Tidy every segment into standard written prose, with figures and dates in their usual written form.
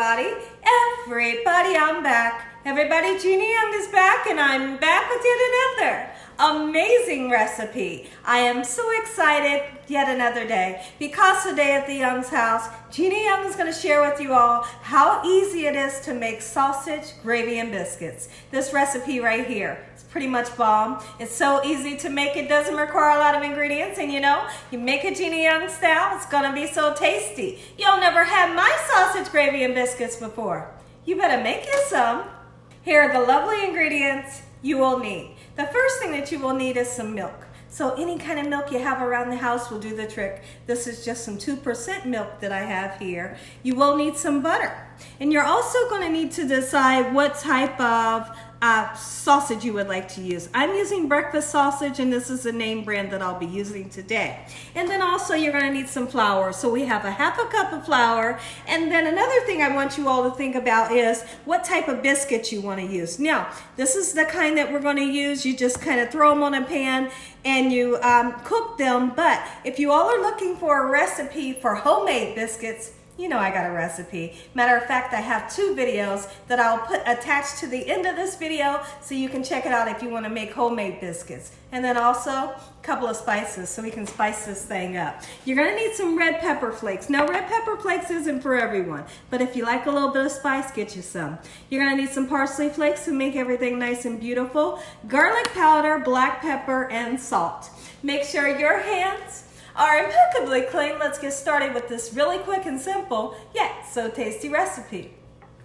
Everybody, I'm back. Everybody, Gina Young is back, and I'm back with yet another amazing recipe. I am so excited yet another day because today at the Young's house, Gina Young is going to share with you all how easy it is to make sausage, gravy, and biscuits. This recipe right here is pretty much bomb. It's so easy to make. It doesn't require a lot of ingredients, and you know, you make it Gina Young style, it's going to be so tasty. You'll never had my sausage, gravy, and biscuits before. You better make you some. Here are the lovely ingredients you will need. The first thing that you will need is some milk. So any kind of milk you have around the house will do the trick. This is just some 2% milk that I have here. You will need some butter. And you're also going to need to decide what type of sausage you would like to use. I'm using breakfast sausage, and this is the name brand that I'll be using today. And then also you're going to need some flour. So we have a half a cup of flour. And then another thing I want you all to think about is what type of biscuit you want to use. Now, this is the kind that we're going to use. You just kind of throw them on a pan and you cook them. But if you all are looking for a recipe for homemade biscuits, you know I got a recipe. Matter of fact, I have 2 videos that I'll put attached to the end of this video so you can check it out if you want to make homemade biscuits. And then also a couple of spices so we can spice this thing up. You're going to need some red pepper flakes. Now, red pepper flakes isn't for everyone, but if you like a little bit of spice, get you some. You're going to need some parsley flakes to make everything nice and beautiful, garlic powder, black pepper, and salt. Make sure your hands are impeccably clean. Let's get started with this really quick and simple, yet so tasty recipe.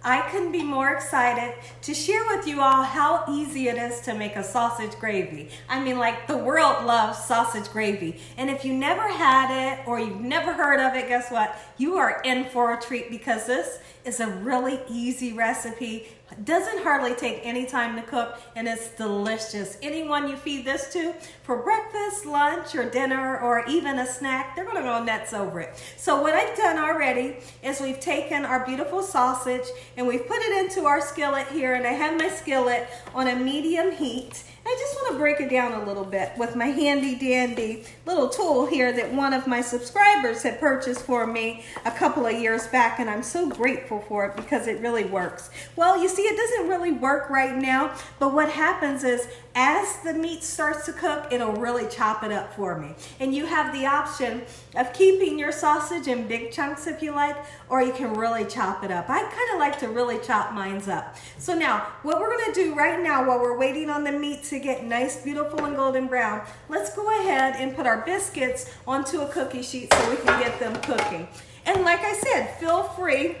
I couldn't be more excited to share with you all how easy it is to make a sausage gravy. I mean, like, the world loves sausage gravy. And if you never had it or you've never heard of it, guess what? You are in for a treat because this is a really easy recipe. It doesn't hardly take any time to cook, and it's delicious. Anyone you feed this to for breakfast, lunch, or dinner, or even a snack, they're gonna go nuts over it. So what I've done already is we've taken our beautiful sausage and we've put it into our skillet here, and I have my skillet on a medium heat. I just want to break it down a little bit with my handy dandy little tool here that one of my subscribers had purchased for me a couple of years back, and I'm so grateful for it because it really works. Well, you see, it doesn't really work right now, but what happens is as the meat starts to cook, it'll really chop it up for me. And you have the option of keeping your sausage in big chunks if you like, or you can really chop it up. I kind of like to really chop mine up. So now, what we're going to do right now while we're waiting on the meat to get nice, beautiful, and golden brown, let's go ahead and put our biscuits onto a cookie sheet so we can get them cooking. And like I said, feel free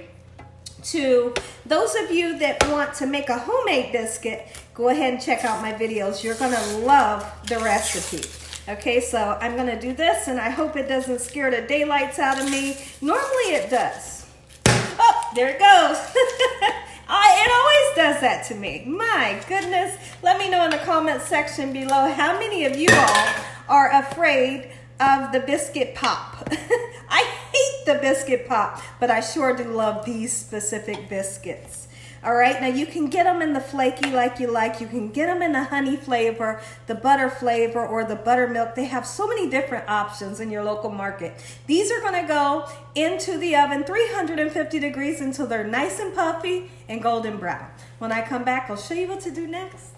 to, those of you that want to make a homemade biscuit, go ahead and check out my videos. You're gonna love the recipe. Okay, so I'm gonna do this, and I hope it doesn't scare the daylights out of me. Normally it does. Oh, there it goes. It always does that to me. My goodness. Let me know in the comment section below how many of you all are afraid of the biscuit pop. I hate the biscuit pop, but I sure do love these specific biscuits. All right, now you can get them in the flaky like you like. You can get them in the honey flavor, the butter flavor, or the buttermilk. They have so many different options in your local market. These are gonna go into the oven, 350 degrees, until they're nice and puffy and golden brown. When I come back, I'll show you what to do next.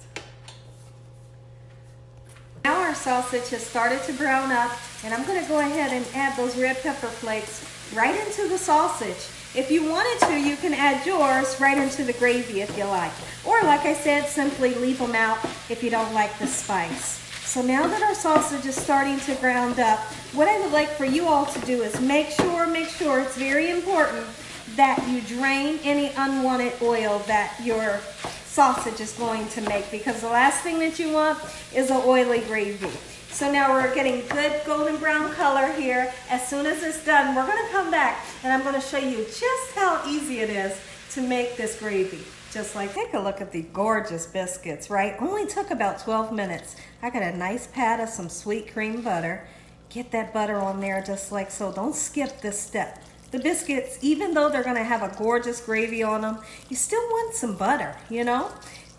Now our sausage has started to brown up, and I'm gonna go ahead and add those red pepper flakes right into the sausage. If you wanted to, you can add yours right into the gravy if you like. Or like I said, simply leave them out if you don't like the spice. So now that our sausage is starting to brown up, what I would like for you all to do is make sure, it's very important that you drain any unwanted oil that your sausage is going to make, because the last thing that you want is an oily gravy. So now we're getting good golden brown color here. As soon as it's done, we're gonna come back and I'm gonna show you just how easy it is to make this gravy. Just like, take a look at the gorgeous biscuits, right? Only took about 12 minutes. I got a nice pat of some sweet cream butter. Get that butter on there just like so. Don't skip this step. The biscuits, even though they're gonna have a gorgeous gravy on them, you still want some butter, you know?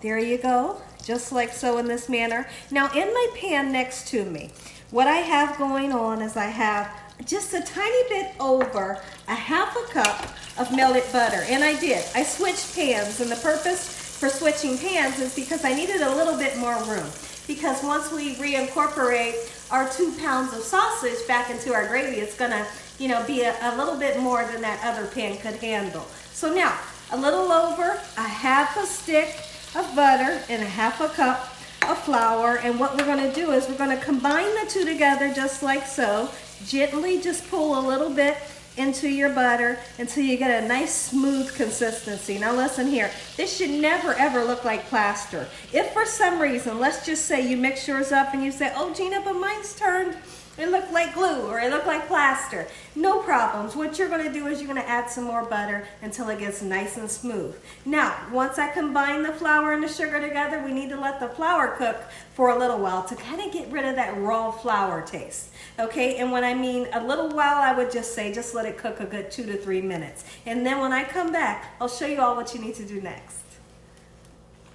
There you go. Just like so, in this manner. Now in my pan next to me, what I have going on is I have just a tiny bit over a half a cup of melted butter. And I did. I switched pans, and the purpose for switching pans is because I needed a little bit more room. Because once we reincorporate our 2 pounds of sausage back into our gravy, it's gonna, you know, be a little bit more than that other pan could handle. So now, a little over a half a stick of butter and a half a cup of flour. And what we're gonna do is we're gonna combine the two together just like so. Gently just pull a little bit into your butter until you get a nice smooth consistency. Now listen here, this should never ever look like plaster. If for some reason, let's just say you mix yours up and you say, oh Gina, but mine's turned, it looked like glue or it looked like plaster. No problems. What you're gonna do is you're gonna add some more butter until it gets nice and smooth. Now, once I combine the flour and the sugar together, we need to let the flour cook for a little while to kind of get rid of that raw flour taste. Okay, and when I mean a little while, I would just say, just let it cook a good 2 to 3 minutes. And then when I come back, I'll show you all what you need to do next.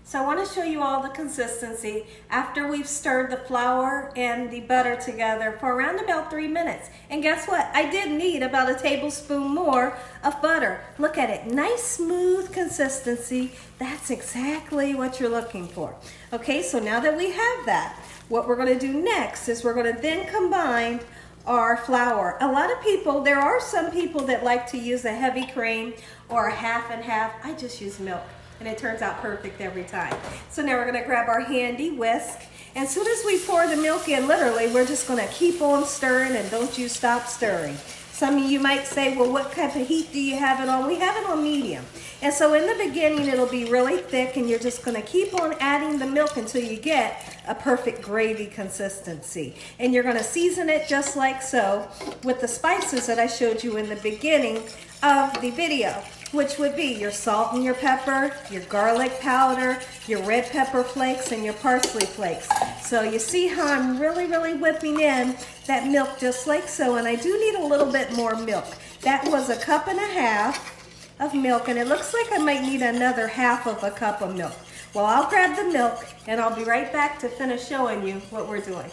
So I want to show you all the consistency after we've stirred the flour and the butter together for around about 3 minutes. And guess what? I did need about a tablespoon more of butter. Look at it, nice smooth consistency. That's exactly what you're looking for. Okay, so now that we have that, what we're going to do next is we're going to then combine our flour. A lot of people, there are some people that like to use a heavy cream or a half and half. I just use milk, and it turns out perfect every time. So now we're gonna grab our handy whisk, and as soon as we pour the milk in, literally, we're just gonna keep on stirring, and don't you stop stirring. Some of you might say, well, what type of heat do you have it on? We have it on medium. And so in the beginning, it'll be really thick, and you're just gonna keep on adding the milk until you get a perfect gravy consistency. And you're gonna season it just like so with the spices that I showed you in the beginning of the video, which would be your salt and your pepper, your garlic powder, your red pepper flakes, and your parsley flakes. So you see how I'm really, really whipping in that milk just like so, and I do need a little bit more milk. That was a cup and a half of milk, and it looks like I might need another half of a cup of milk. Well, I'll grab the milk, and I'll be right back to finish showing you what we're doing.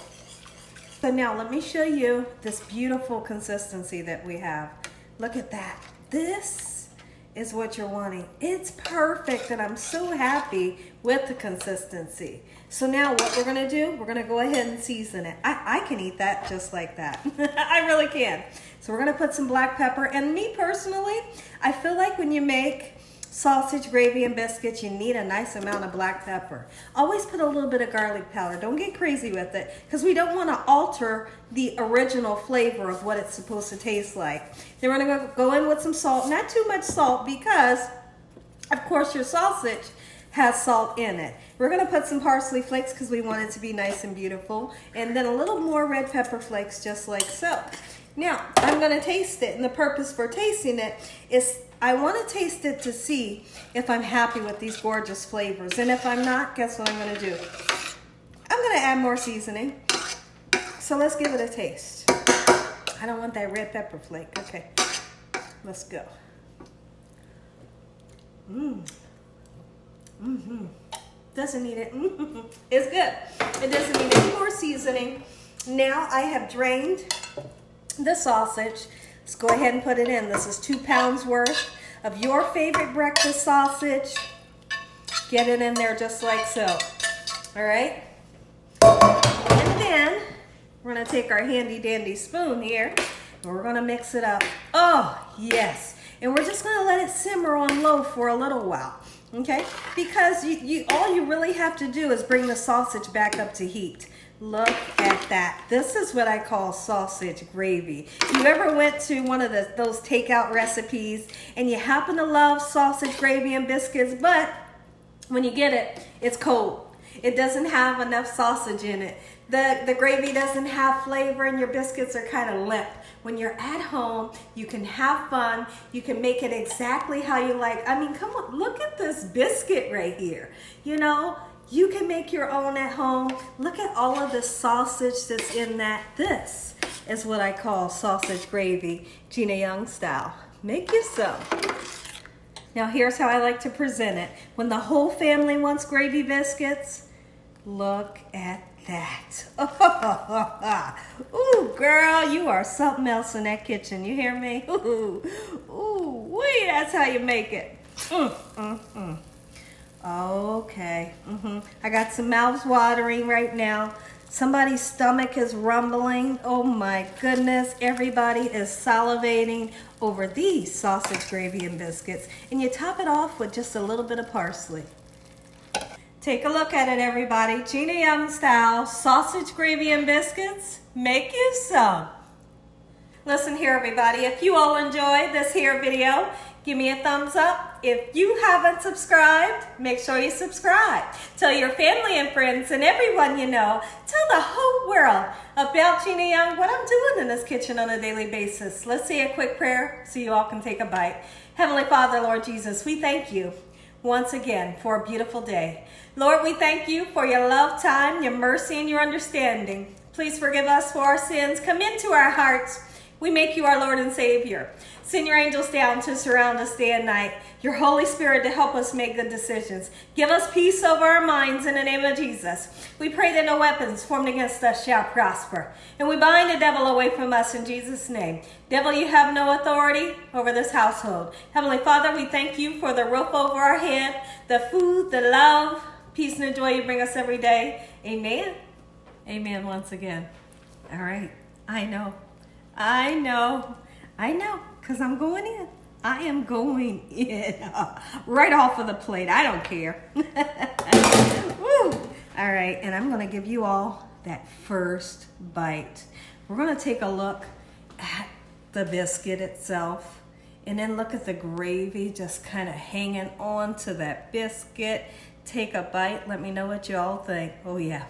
So now let me show you this beautiful consistency that we have. Look at that. This is what you're wanting. It's perfect, and I'm so happy with the consistency. So now what we're gonna do, we're gonna go ahead and season it. I can eat that just like that. I really can. So we're gonna put some black pepper, and me personally, I feel like when you make sausage, gravy, and biscuits, you need a nice amount of black pepper. Always put a little bit of garlic powder. Don't get crazy with it, because we don't want to alter the original flavor of what it's supposed to taste like. Then we're going to go in with some salt. Not too much salt, because of course your sausage has salt in it. We're going to put some parsley flakes because we want it to be nice and beautiful, and then a little more red pepper flakes just like so. Now I'm going to taste it, and the purpose for tasting it is I want to taste it to see if I'm happy with these gorgeous flavors. And if I'm not, guess what I'm going to do? I'm going to add more seasoning. So let's give it a taste. I don't want that red pepper flake. Okay, let's go. Doesn't need it. It's good. It doesn't need any more seasoning. Now I have drained the sausage. Let's go ahead and put it in. This is 2 pounds worth of your favorite breakfast sausage. Get it in there just like so. All right? And then we're gonna take our handy dandy spoon here, and we're gonna mix it up. Oh, yes. And we're just gonna let it simmer on low for a little while, okay? Because all you really have to do is bring the sausage back up to heat. Look at that. This is what I call sausage gravy. If you ever went to one of those takeout recipes and you happen to love sausage gravy and biscuits, but when you get it, it's cold. It doesn't have enough sausage in it. The gravy doesn't have flavor, and your biscuits are kind of limp. When you're at home, you can have fun. You can make it exactly how you like. I mean, come on, look at this biscuit right here. You know, you can make your own at home. Look at all of the sausage that's in that. This is what I call sausage gravy, Gina Young style. Make you some. Now here's how I like to present it. When the whole family wants gravy biscuits, Look at that. Ooh, girl, you are something else in that kitchen. You hear me? Ooh, wee, that's how you make it. Okay. I got some mouths watering right now. Somebody's stomach is rumbling. Oh my goodness. Everybody is salivating over these sausage gravy and biscuits. And you top it off with just a little bit of parsley. Take a look at it, everybody. Gina Young style sausage gravy and biscuits. Make you some. Listen here, everybody. If you all enjoyed this here video, give me a thumbs up. If you haven't subscribed, make sure you subscribe. Tell your family and friends and everyone you know. Tell the whole world about Gina Young, what I'm doing in this kitchen on a daily basis. Let's say a quick prayer so you all can take a bite. Heavenly Father, Lord Jesus, we thank you once again for a beautiful day. Lord, we thank you for your love, time, your mercy, and your understanding. Please forgive us for our sins. Come into our hearts. We make you our Lord and Savior. Send your angels down to surround us day and night. Your Holy Spirit to help us make good decisions. Give us peace over our minds in the name of Jesus. We pray that no weapons formed against us shall prosper. And we bind the devil away from us in Jesus' name. Devil, you have no authority over this household. Heavenly Father, we thank you for the roof over our head, the food, the love, peace, and joy you bring us every day. Amen. Amen once again. All right. I know, because I'm going in. I am going in. Right off of the plate. I don't care. Woo. All right, and I'm going to give you all that first bite. We're going to take a look at the biscuit itself, and then look at the gravy just kind of hanging on to that biscuit. Take a bite. Let me know what you all think. Oh, yeah.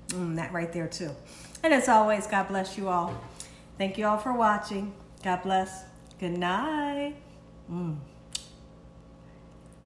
That right there, too. And as always, God bless you all. Thank you all for watching. God bless. Good night.